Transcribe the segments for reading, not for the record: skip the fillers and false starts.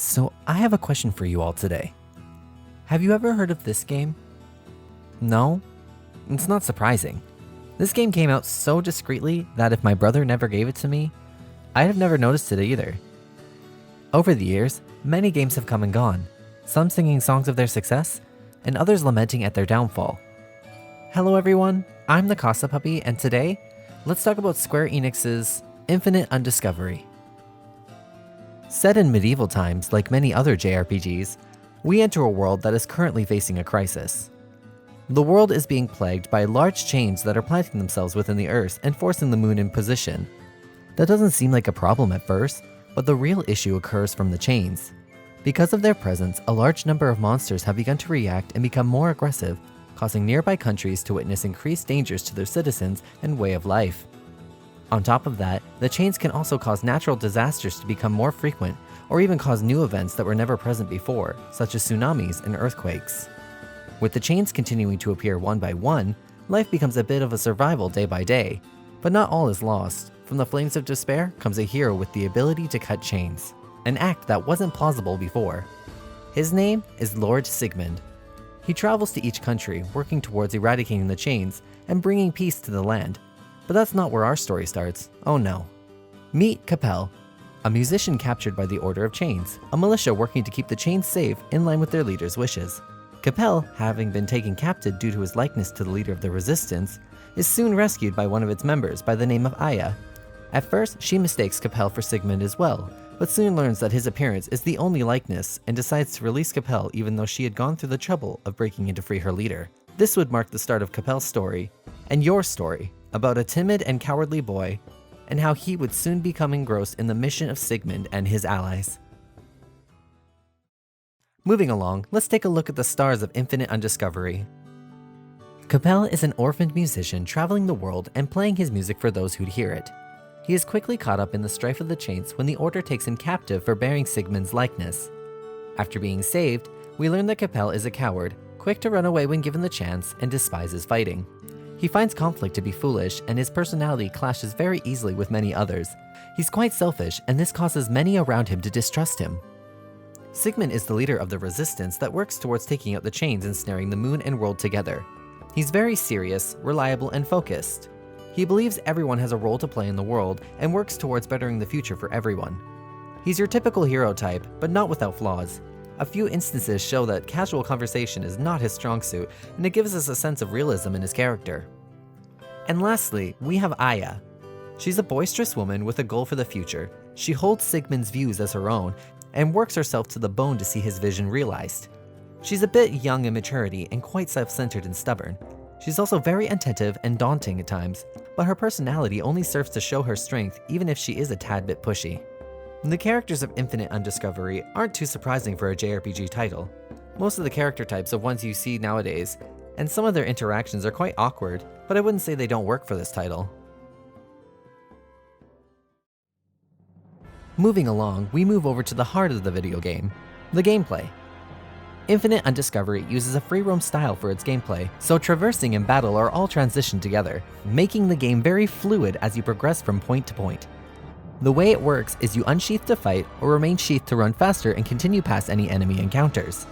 So I have a question for you all today. Have you ever heard of this game? No? It's not surprising. This game came out so discreetly that if my brother never gave it to me, I'd have never noticed it either. Over the years, many games have come and gone, some singing songs of their success, and others lamenting at their downfall. Hello everyone, I'm TheKasaPuppy, and today, let's talk about Square Enix's Infinite Undiscovery. Set in medieval times, like many other JRPGs, we enter a world that is currently facing a crisis. The world is being plagued by large chains that are planting themselves within the earth and forcing the moon in position. That doesn't seem like a problem at first, but the real issue occurs from the chains. Because of their presence, a large number of monsters have begun to react and become more aggressive, causing nearby countries to witness increased dangers to their citizens and way of life. On top of that, the chains can also cause natural disasters to become more frequent, or even cause new events that were never present before, such as tsunamis and earthquakes. With the chains continuing to appear one by one, life becomes a bit of a survival day by day. But not all is lost. From the flames of despair comes a hero with the ability to cut chains, an act that wasn't plausible before. His name is Lord Sigmund. He travels to each country, working towards eradicating the chains and bringing peace to the land. But that's not where our story starts. Oh no. Meet Capel, a musician captured by the Order of Chains, a militia working to keep the chains safe in line with their leader's wishes. Capel, having been taken captive due to his likeness to the leader of the resistance, is soon rescued by one of its members by the name of Aya. At first, she mistakes Capel for Sigmund as well, but soon learns that his appearance is the only likeness and decides to release Capel even though she had gone through the trouble of breaking in to free her leader. This would mark the start of Capel's story, and your story, about a timid and cowardly boy, and how he would soon become engrossed in the mission of Sigmund and his allies. Moving along, let's take a look at the stars of Infinite Undiscovery. Capel is an orphaned musician traveling the world and playing his music for those who'd hear it. He is quickly caught up in the strife of the chains when the Order takes him captive for bearing Sigmund's likeness. After being saved, we learn that Capel is a coward, quick to run away when given the chance, and despises fighting. He finds conflict to be foolish, and his personality clashes very easily with many others. He's quite selfish, and this causes many around him to distrust him. Sigmund is the leader of the resistance that works towards taking out the chains and snaring the moon and world together. He's very serious, reliable, and focused. He believes everyone has a role to play in the world and works towards bettering the future for everyone. He's your typical hero type, but not without flaws. A few instances show that casual conversation is not his strong suit, and it gives us a sense of realism in his character. And lastly, we have Aya. She's a boisterous woman with a goal for the future. She holds Sigmund's views as her own, and works herself to the bone to see his vision realized. She's a bit young in maturity and quite self-centered and stubborn. She's also very attentive and daunting at times, but her personality only serves to show her strength even if she is a tad bit pushy. The characters of Infinite Undiscovery aren't too surprising for a JRPG title. Most of the character types are ones you see nowadays, and some of their interactions are quite awkward, but I wouldn't say they don't work for this title. Moving along, we move over to the heart of the video game, the gameplay. Infinite Undiscovery uses a free roam style for its gameplay, so traversing and battle are all transitioned together, making the game very fluid as you progress from point to point. The way it works is you unsheath to fight or remain sheathed to run faster and continue past any enemy encounters.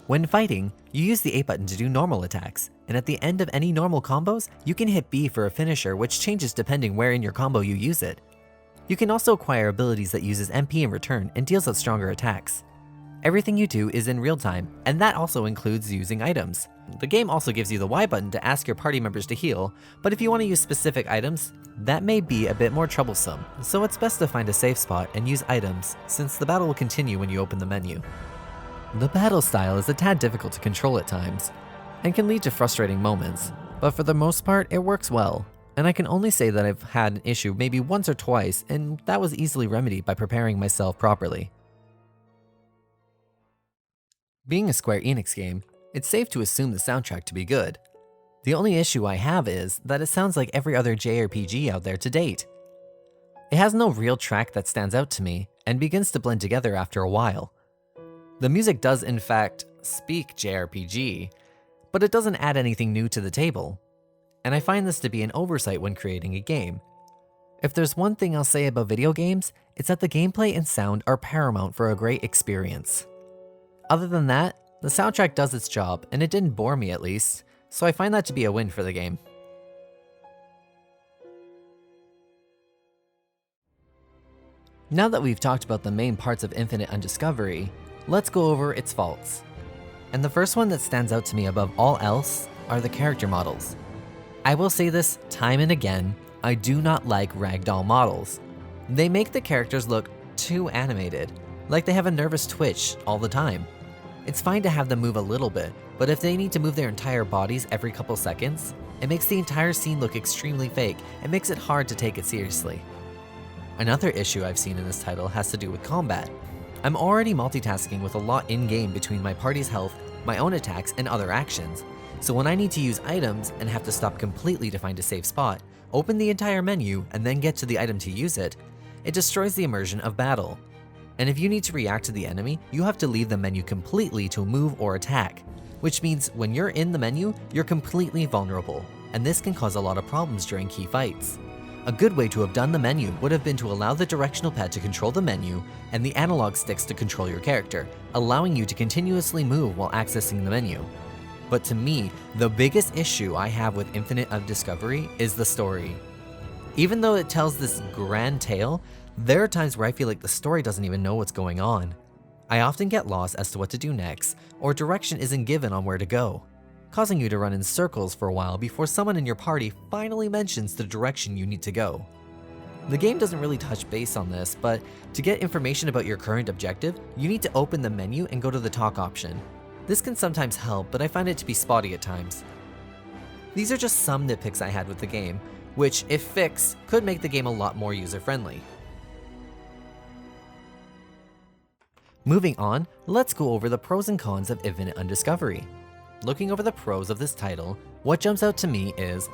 When fighting, you use the A button to do normal attacks, and at the end of any normal combos, you can hit B for a finisher, which changes depending where in your combo you use it. You can also acquire abilities that uses MP in return and deals out stronger attacks. Everything you do is in real time, and that also includes using items. The game also gives you the Y button to ask your party members to heal, but if you want to use specific items, that may be a bit more troublesome, so it's best to find a safe spot and use items, since the battle will continue when you open the menu. The battle style is a tad difficult to control at times, and can lead to frustrating moments, but for the most part it works well, and I can only say that I've had an issue maybe once or twice, and that was easily remedied by preparing myself properly. Being a Square Enix game, it's safe to assume the soundtrack to be good. The only issue I have is that it sounds like every other JRPG out there to date. It has no real track that stands out to me, and begins to blend together after a while. The music does in fact speak JRPG, but it doesn't add anything new to the table, and I find this to be an oversight when creating a game. If there's one thing I'll say about video games, it's that the gameplay and sound are paramount for a great experience. Other than that, the soundtrack does its job, and it didn't bore me at least, so I find that to be a win for the game. Now that we've talked about the main parts of Infinite Undiscovery, let's go over its faults. And the first one that stands out to me above all else are the character models. I will say this time and again, I do not like ragdoll models. They make the characters look too animated, like they have a nervous twitch all the time. It's fine to have them move a little bit, but if they need to move their entire bodies every couple seconds, it makes the entire scene look extremely fake and makes it hard to take it seriously. Another issue I've seen in this title has to do with combat. I'm already multitasking with a lot in-game between my party's health, my own attacks, and other actions. So when I need to use items and have to stop completely to find a safe spot, open the entire menu, and then get to the item to use it, it destroys the immersion of battle. And if you need to react to the enemy, you have to leave the menu completely to move or attack, which means when you're in the menu, you're completely vulnerable, and this can cause a lot of problems during key fights. A good way to have done the menu would have been to allow the directional pad to control the menu and the analog sticks to control your character, allowing you to continuously move while accessing the menu. But to me, the biggest issue I have with Infinite Undiscovery is the story. Even though it tells this grand tale, there are times where I feel like the story doesn't even know what's going on. I often get lost as to what to do next, or direction isn't given on where to go, causing you to run in circles for a while before someone in your party finally mentions the direction you need to go. The game doesn't really touch base on this, but to get information about your current objective, you need to open the menu and go to the talk option. This can sometimes help, but I find it to be spotty at times. These are just some nitpicks I had with the game, which, if fixed, could make the game a lot more user-friendly. Moving on, let's go over the pros and cons of Infinite Undiscovery. Looking over the pros of this title, what jumps out to me is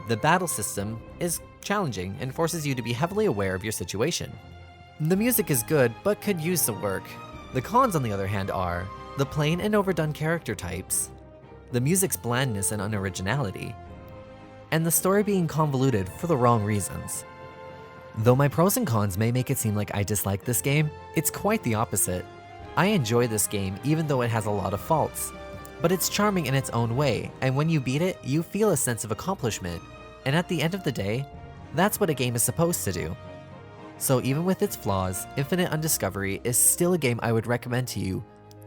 the battle system is challenging and forces you to be heavily aware of your situation. The music is good, but could use some work. The cons, on the other hand, are the plain and overdone character types, the music's blandness and unoriginality, and the story being convoluted for the wrong reasons. Though my pros and cons may make it seem like I dislike this game, it's quite the opposite. I enjoy this game even though it has a lot of faults, but it's charming in its own way, and when you beat it, you feel a sense of accomplishment. And at the end of the day, that's what a game is supposed to do. So even with its flaws, Infinite Undiscovery is still a game I would recommend to you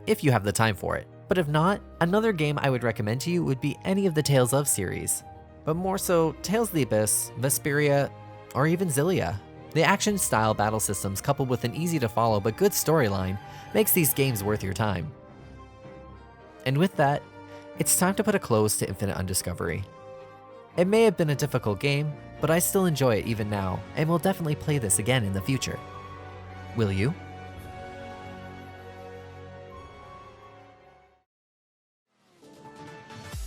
if you have the time for it. But if not, another game I would recommend to you would be any of the Tales of series, but more so Tales of the Abyss, Vesperia, or even Xillia. The action-style battle systems coupled with an easy-to-follow but good storyline makes these games worth your time. And with that, it's time to put a close to Infinite Undiscovery. It may have been a difficult game, but I still enjoy it even now, and will definitely play this again in the future. Will you?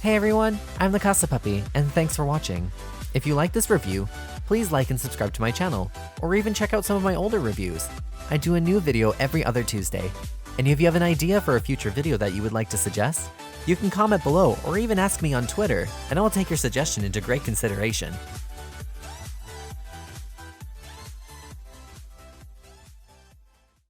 Hey everyone, I'm TheKasaPuppy, and thanks for watching. If you like this review, please like and subscribe to my channel, or even check out some of my older reviews. I do a new video every other Tuesday, and if you have an idea for a future video that you would like to suggest, you can comment below or even ask me on Twitter, and I will take your suggestion into great consideration.